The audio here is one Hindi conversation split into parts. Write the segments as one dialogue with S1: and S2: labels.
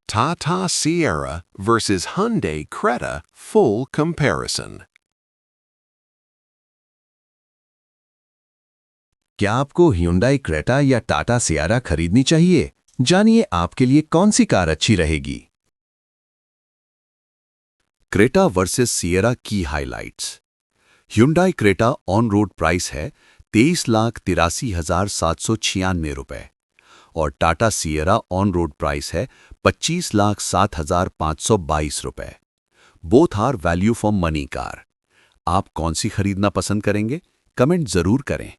S1: Tata Sierra versus Hyundai Creta full comparison.
S2: क्या आपको Hyundai क्रेटा या टाटा सियारा खरीदनी चाहिए? जानिए आपके लिए कौन सी कार अच्छी रहेगी।
S3: क्रेटा वर्सेस सियरा की highlights. Hyundai Creta on road price है 23,83,796 रुपए और Tata Sierra on road price है 25,07,522 रुपए। Both are value for money car. आप कौन सी खरीदना पसंद करेंगे? कमेंट जरूर करें।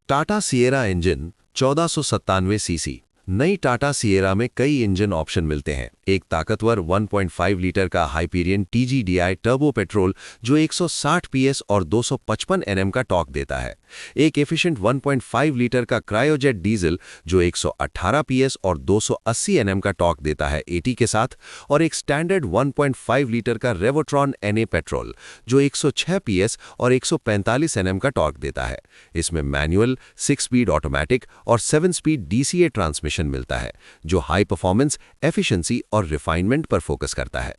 S2: Tata Sierra engine 1497 CC. नई टाटा सिएरा में कई इंजन ऑप्शन मिलते हैं। एक ताकतवर 1.5 लीटर का हाइपीरियन TGDI टर्बो पेट्रोल जो 160 PS और 255 Nm का टॉर्क देता है। एक एफिशिएंट 1.5 लीटर का क्रायोजेट डीजल जो 118 PS और 280 Nm का टॉर्क देता है 80 के साथ, और एक स्टैंडर्ड 1.5 लीटर का रेवोट्रॉन NA पेट्रोल जो 106 PS और 145 Nm का टॉर्क देता है। इसमें मैनुअल, 6 स्पीड ऑटोमेटिक और 7 स्पीड DCA ट्रांसमिशन मिलता है जो हाई परफॉर्मेंस, एफिशिएंसी और रिफाइनमेंट पर फोकस करता है।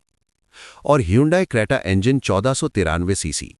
S2: और Hyundai Creta engine 1493 CC.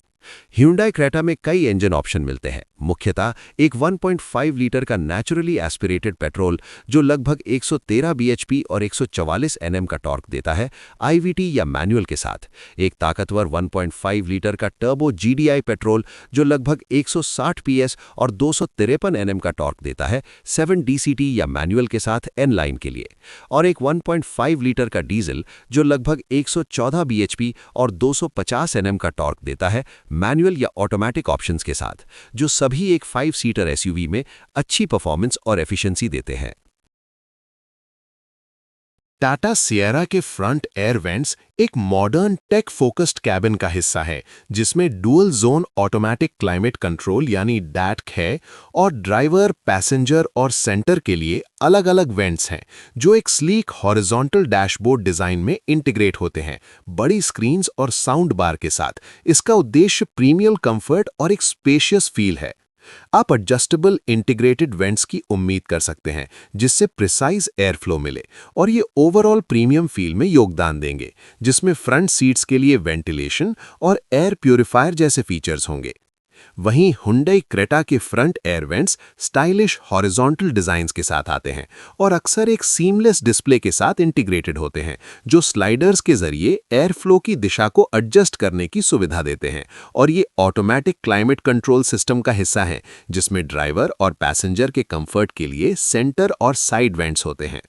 S2: Hyundai Creta में कई इंजन ऑप्शन मिलते हैं। मुख्यतः एक 1.5 लीटर का नेचुरली एस्पिरेटेड पेट्रोल जो लगभग 113 bhp और 144 Nm का टॉर्क देता है IVT या मैनुअल के साथ। एक ताकतवर 1.5 लीटर का टर्बो GDI पेट्रोल जो लगभग 160 PS और 253 Nm का टॉर्क देता है 7 DCT या मैनुअल के साथ N लाइन के लिए। और एक 1.5 लीटर का डीजल जो लगभग 114 bhp और 250 Nm का टॉर्क देता है मैनुअल या ऑटोमेटिक ऑप्शंस के साथ, जो सभी एक 5 सीटर SUV में अच्छी परफॉर्मेंस और एफिशिएंसी देते हैं।
S4: टाटा सिएरा के फ्रंट एयर वेंट्स एक मॉडर्न टेक फोकस्ड कैबिन का हिस्सा है जिसमें dual zone automatic climate control यानी DAC है और ड्राइवर, पैसेंजर और सेंटर के लिए अलग-अलग वेंट्स हैं जो एक स्लीक हॉरिजॉन्टल डैशबोर्ड डिजाइन में इंटीग्रेट होते हैं, बड़ी स्क्रीन्स और साउंड बार के साथ। इसका उद्देश्य प्रीमियम कंफर्ट और एक स्पेशियस फील है। आप एडजस्टेबल इंटीग्रेटेड वेंट्स की उम्मीद कर सकते हैं जिससे प्रिसाइज एयर फ्लो मिले और ये ओवरऑल प्रीमियम फील में योगदान देंगे, जिसमें फ्रंट सीट्स के लिए वेंटिलेशन और एयर प्यूरिफायर जैसे फीचर्स होंगे। वहीं Hyundai क्रेटा के front air vents stylish horizontal designs के साथ आते हैं और अक्सर एक सीमलेस डिस्प्ले के साथ इंटीग्रेटेड होते हैं जो स्लाइडर्स के जरिए एयर फ्लो की दिशा को एडजस्ट करने की सुविधा देते हैं। और ये ऑटोमेटिक क्लाइमेट कंट्रोल सिस्टम का हिस्सा है जिसमें ड्राइवर और पैसेंजर के कंफर्ट के लिए सेंटर और साइड वेंट्स होते हैं।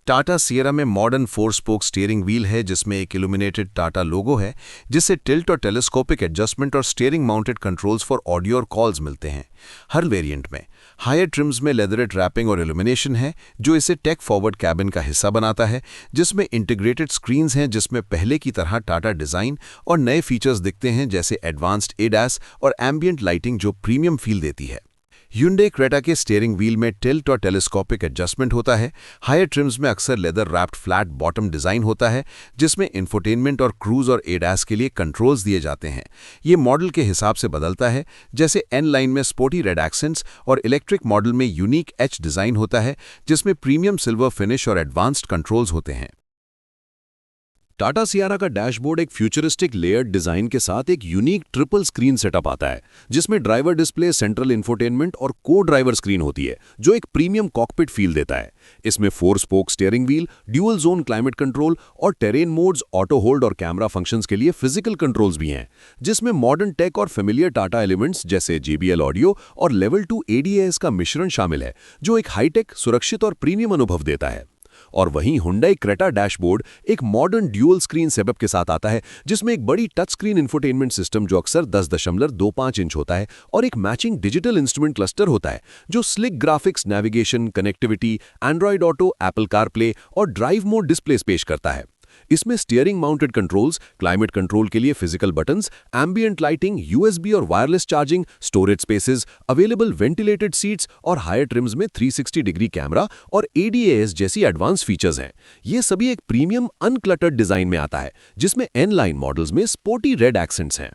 S2: टाटा सिएरा में मॉडर्न 4 स्पोक स्टीयरिंग व्हील है जिसमें एक इल्यूमिनेटेड टाटा लोगो है जिससे टिल्ट और टेलीस्कोपिक एडजस्टमेंट और steering mounted controls for audio और कॉल्स मिलते हैं। हर वेरिएंट में हायर ट्रिम्स में लेदरेट रैपिंग और इल्यूमिनेशन है जो इसे टेक फॉरवर्ड कैबिन का हिस्सा बनाता है, जिसमें इंटीग्रेटेड स्क्रीन्स हैं जिसमें पहले की तरह टाटा डिज़ाइन और नए फीचर्स दिखते हैं जैसे एडवांस्ड ADAS और एम्बियंट लाइटिंग जो प्रीमियम फील देती है। Hyundai क्रेटा के स्टीयरिंग व्हील में टिल्ट और टेलीस्कोपिक एडजस्टमेंट होता है। हायर ट्रिम्स में अक्सर leather wrapped flat bottom design होता है जिसमें इंफोटेनमेंट और क्रूज और ADAS के लिए कंट्रोल्स दिए जाते हैं। ये मॉडल के हिसाब से बदलता है, जैसे N लाइन में स्पोर्टी रेड एक्सेंट्स और इलेक्ट्रिक मॉडल में यूनिक H डिज़ाइन होता है जिसमें प्रीमियम सिल्वर फिनिश और एडवांस्ड कंट्रोल्स होते हैं। टाटा सियारा का डैशबोर्ड एक फ्यूचरिस्टिक लेयर्ड डिजाइन के साथ एक यूनिक ट्रिपल स्क्रीन सेटअप आता है जिसमें ड्राइवर डिस्प्ले, सेंट्रल इंफोटेनमेंट और को ड्राइवर स्क्रीन होती है जो एक प्रीमियम कॉकपिट फील देता है। इसमें 4 spoke steering wheel, dual zone climate control और टेरेन मोड्स, ऑटो होल्ड और कैमरा फंक्शंस के लिए फिजिकल कंट्रोल्स भी हैं, जिसमें मॉडर्न टेक और फेमिलियर टाटा एलिमेंट्स जैसे JBL ऑडियो और लेवल 2 ADAS का मिश्रण शामिल है जो एक हाईटेक, सुरक्षित और प्रीमियम अनुभव देता है। और वहीं Hyundai क्रेटा डैशबोर्ड एक मॉडर्न ड्यूअल स्क्रीन सेटअप के साथ आता है जिसमें एक बड़ी टच स्क्रीन इंफोटेनमेंट सिस्टम जो अक्सर 10.25 इंच होता है और एक मैचिंग डिजिटल इंस्ट्रूमेंट क्लस्टर होता है जो slick graphics, navigation, connectivity, Android auto, Apple CarPlay और ड्राइव मोड डिस्प्लेस पेश करता है। इसमें steering mounted controls, climate control के लिए physical buttons, ambient lighting, USB और wireless charging, storage spaces, available ventilated seats और हायर ट्रिम्स में 360 डिग्री कैमरा और ADAS जैसी एडवांस फीचर्स हैं। ये सभी एक प्रीमियम अनक्लटर्ड डिजाइन में आता है जिसमें N लाइन मॉडल्स में स्पोर्टी रेड एक्सेंट्स हैं।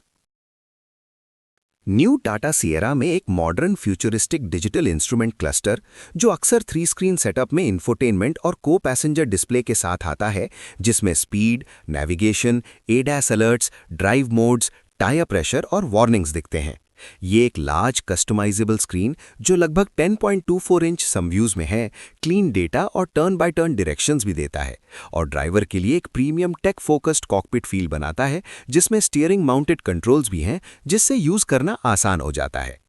S5: न्यू टाटा सिएरा में एक modern futuristic digital instrument cluster, जो अक्सर 3 स्क्रीन सेटअप में इंफोटेनमेंट और को पैसेंजर डिस्प्ले के साथ आता है, जिसमें speed, navigation, ADAS alerts, drive modes, tyre pressure और वार्निंग्स दिखते हैं। ये एक लार्ज कस्टमाइजेबल स्क्रीन जो लगभग 10.24 इंच समव्यूज में है, क्लीन डेटा और टर्न बाय टर्न डायरेक्शंस भी देता है और ड्राइवर के लिए एक premium tech focused cockpit feel बनाता है, जिसमें स्टीयरिंग माउंटेड कंट्रोल्स भी हैं, जिससे यूज करना आसान हो जाता है।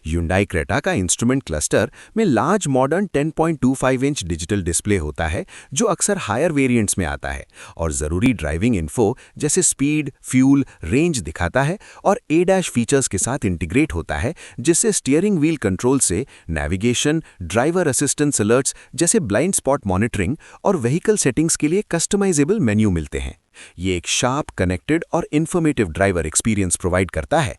S5: Hyundai क्रेटा का इंस्ट्रूमेंट क्लस्टर में large modern 10.25 inch digital display होता है, जो अक्सर हायर वेरिएंट्स में आता है और ज़रूरी ड्राइविंग इन्फो जैसे स्पीड, फ्यूल, रेंज दिखाता है और ADAS फीचर्स के साथ इंटीग्रेट होता है, जिससे स्टीयरिंग व्हील कंट्रोल से नेविगेशन, ड्राइवर असिस्टेंस अलर्ट्स जैसे ब्लाइंड स्पॉट मॉनिटरिंग और व्हीकल सेटिंग्स के लिए कस्टमाइजेबल मेन्यू मिलते हैं। ये एक शार्प, कनेक्टेड और इन्फॉर्मेटिव ड्राइवर एक्सपीरियंस प्रोवाइड करता है।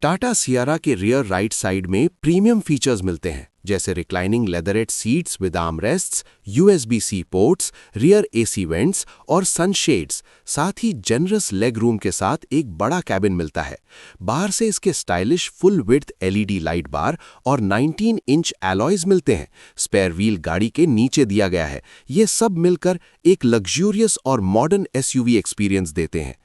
S4: टाटा सियारा के रियर राइट साइड में प्रीमियम फीचर्स मिलते हैं, जैसे reclining leatherette seats with armrests, USB-C ports, rear AC vents और सनशेड्स। साथ ही जनरस लेग रूम के साथ एक बड़ा कैबिन मिलता है। बाहर से इसके stylish full width LED light bar और 19 इंच एलॉयज मिलते हैं। स्पेयर व्हील गाड़ी के नीचे दिया गया है। ये सब मिलकर एक लग्जूरियस और मॉडर्न SUV एक्सपीरियंस देते हैं।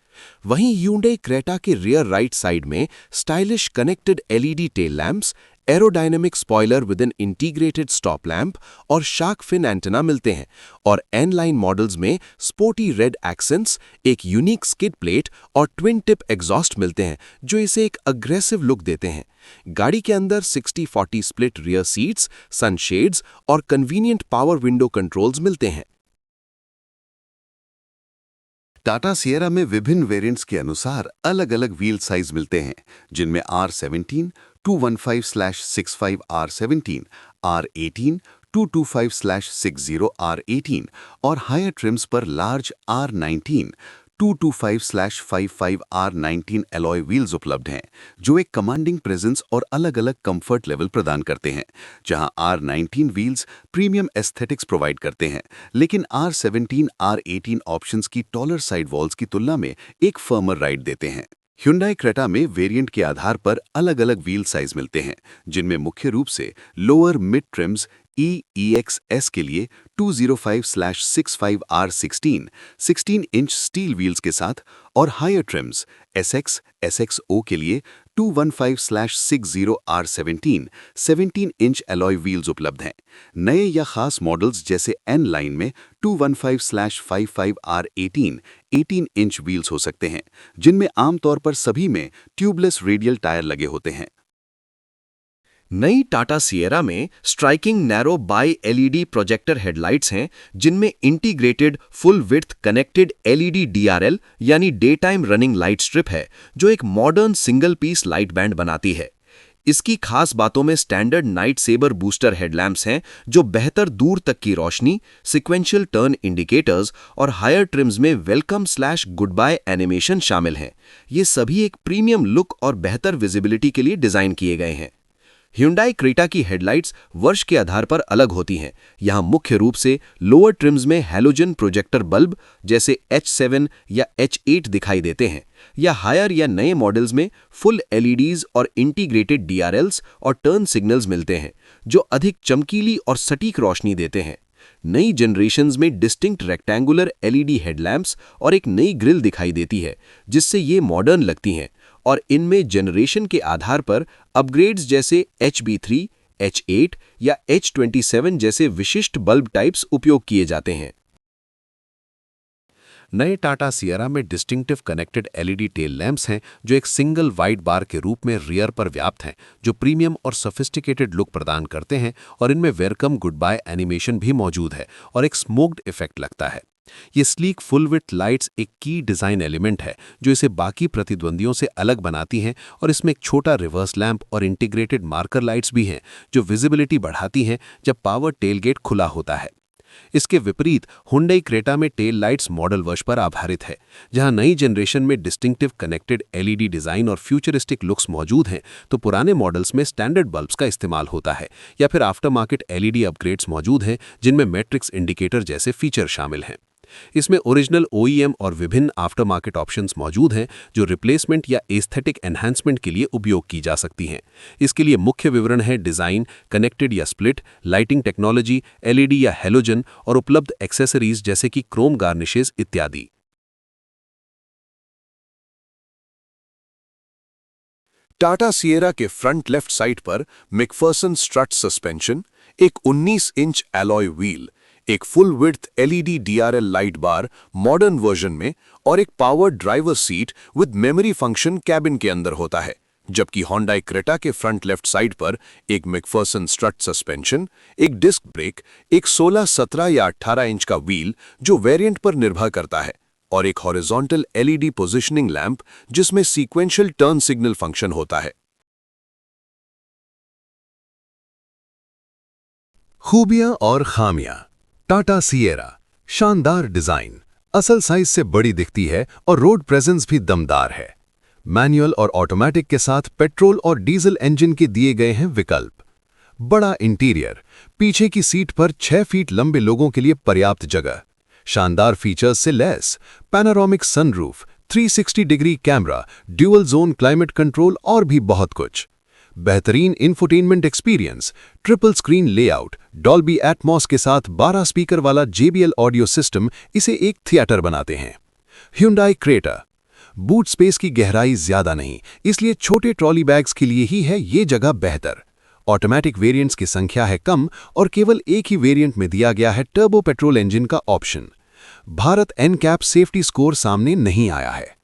S4: वहीं Hyundai क्रेटा के रियर राइट साइड में stylish connected LED tail lamps, aerodynamic spoiler with an integrated stop lamp और शार्क फिन एंटेना मिलते हैं और एन लाइन मॉडल्स में स्पोर्टी रेड एक्सेंट्स, एक यूनिक स्किड प्लेट और ट्विन टिप एग्जॉस्ट मिलते हैं, जो इसे एक अग्रेसिव लुक देते हैं। गाड़ी के अंदर 60-40 स्प्लिट रियर सीट्स, सनशेड्स और कन्वीनियंट पावर विंडो कंट्रोल्स मिलते हैं।
S3: टाटा सिएरा में विभिन्न वेरिएंट्स के अनुसार अलग-अलग व्हील साइज मिलते हैं, जिनमें R17 215/65 R17, R18 225/60 R18 और हायर ट्रिम्स पर large R19 225/55 R19 alloy wheels उपलब्ध हैं, जो एक कमांडिंग प्रेजेंस और अलग-अलग कंफर्ट लेवल प्रदान करते हैं। जहां R19 wheels premium aesthetics provide करते हैं, लेकिन R17 R18 ऑप्शंस की टॉलर साइड वॉल्स की तुलना में एक फर्मर राइड देते हैं। Hyundai क्रेटा में वेरिएंट के आधार पर अलग-अलग व्हील साइज मिलते हैं, जिनमें मुख्य रूप से लोअर मिड ट्रिम्स EXS के लिए 205/65 R16 16 इंच स्टील व्हील्स के साथ और हायर ट्रिम्स SX SXO के लिए 215/60 R17 17 इंच एलॉय व्हील्स उपलब्ध हैं। नए या खास मॉडल्स जैसे N लाइन में 215/55 R18 18 इंच व्हील्स हो सकते हैं, जिनमें आमतौर पर सभी में ट्यूबलेस रेडियल टायर लगे होते हैं।
S5: नई टाटा सिएरा में striking narrow bi LED projector headlights हैं, जिनमें integrated full width connected LED DRL यानी day time running light strip है, जो एक modern single piece light band बनाती है। इसकी खास बातों में standard night saber booster headlamps हैं, जो बेहतर दूर तक की रोशनी, सिक्वेंशियल टर्न इंडिकेटर्स और हायर ट्रिम्स में वेलकम/गुड बाय एनिमेशन शामिल हैं। ये सभी एक प्रीमियम लुक और बेहतर विजिबिलिटी के लिए डिजाइन किए गए हैं। Hyundai क्रेटा की हेडलाइट्स वर्ष के आधार पर अलग होती हैं। यहाँ मुख्य रूप से लोअर ट्रिम्स में हैलोजन प्रोजेक्टर बल्ब जैसे H7 या H8 दिखाई देते हैं, या हायर या नए मॉडल्स में फुल LEDs और इंटीग्रेटेड DRLs और टर्न सिग्नल्स मिलते हैं, जो अधिक चमकीली और सटीक रोशनी देते हैं। नई जनरेशन्स में डिस्टिंक्ट रेक्टेंगुलर LED हेडलैम्प्स और एक नई ग्रिल दिखाई देती है, जिससे ये मॉडर्न लगती हैं, और इनमें जनरेशन के आधार पर अपग्रेड्स जैसे HB3, H8 या H27 जैसे विशिष्ट बल्ब टाइप्स उपयोग किए जाते हैं।
S4: नए टाटा सिएरा में distinctive connected LED tail lamps हैं, जो एक सिंगल वाइड बार के रूप में रियर पर व्याप्त हैं, जो प्रीमियम और सोफिस्टिकेटेड लुक प्रदान करते हैं, और इनमें वेलकम गुड बाय एनिमेशन भी मौजूद है और एक स्मोक्ड इफेक्ट लगता है। ये स्लीक फुल विड्थ लाइट्स एक की डिज़ाइन एलिमेंट है, जो इसे बाकी प्रतिद्वंदियों से अलग बनाती हैं, और इसमें एक छोटा रिवर्स लैंप और इंटीग्रेटेड मार्कर लाइट्स भी हैं, जो विजिबिलिटी बढ़ाती हैं जब पावर टेलगेट खुला होता है। इसके विपरीत Hyundai क्रेटा में टेल लाइट्स मॉडल वर्ष पर आधारित है। जहां नई जनरेशन में डिस्टिंक्टिव कनेक्टेड LED डिज़ाइन और फ्यूचरिस्टिक लुक्स मौजूद हैं, तो पुराने मॉडल्स में स्टैंडर्ड बल्ब्स का इस्तेमाल होता है, या फिर आफ्टर मार्केट LED अपग्रेड्स मौजूद हैं, जिनमें मैट्रिक्स इंडिकेटर जैसे फीचर शामिल हैं।
S1: इसमें ओरिजिनल OEM और विभिन्न आफ्टर मार्केट ऑप्शंस मौजूद हैं जो रिप्लेसमेंट या एस्थेटिक एनहांसमेंट के लिए उपयोग की जा सकती हैं। इसके लिए मुख्य विवरण है डिज़ाइन, कनेक्टेड या स्प्लिट, लाइटिंग टेक्नोलॉजी, LED या हेलोजन और उपलब्ध एक्सेसरीज जैसे कि क्रोम गार्निशेस इत्यादि।
S4: टाटा सिएरा के फ्रंट लेफ्ट साइड पर मैकफर्सन स्ट्रट सस्पेंशन, एक 19 इंच एलॉय व्हील, एक full width LED DRL light bar modern version में और एक powered driver seat with memory function cabin के अंदर होता है, जबकि होंडा क्रेटा के फ्रंट लेफ्ट साइड पर एक मैकफर्सन स्ट्रट सस्पेंशन, एक डिस्क ब्रेक, एक 16, 17 या 18 इंच का व्हील जो वेरिएंट पर निर्भर करता है और एक हॉरिजॉन्टल LED पोजिशनिंग लैंप जिसमें सीक्वेंशियल टर्न सिग्नल फंक्शन होता है। खूबियां और खामियां। टाटा सिएरा शानदार डिजाइन, असल साइज से बड़ी दिखती है और रोड प्रेजेंस भी दमदार है। मैनुअल और ऑटोमेटिक के साथ पेट्रोल और डीजल इंजन के दिए गए हैं विकल्प। बड़ा इंटीरियर, पीछे की सीट पर 6 फीट लंबे लोगों के लिए पर्याप्त जगह। शानदार फीचर्स से लैस, panoramic sunroof, 360 degree camera, dual zone climate control और भी बहुत कुछ। बेहतरीन infotainment experience, triple screen layout, Dolby Atmos के साथ 12 स्पीकर वाला JBL ऑडियो सिस्टम इसे एक थिएटर बनाते हैं। Hyundai क्रेटा, बूट स्पेस की गहराई ज्यादा नहीं, इसलिए छोटे ट्रॉली बैग्स के लिए ही है ये जगह बेहतर। ऑटोमेटिक वेरिएंट्स की संख्या है कम और केवल एक ही वेरिएंट में दिया गया है टर्बो पेट्रोल इंजन का option. Bharat NCAP safety score सामने नहीं आया है।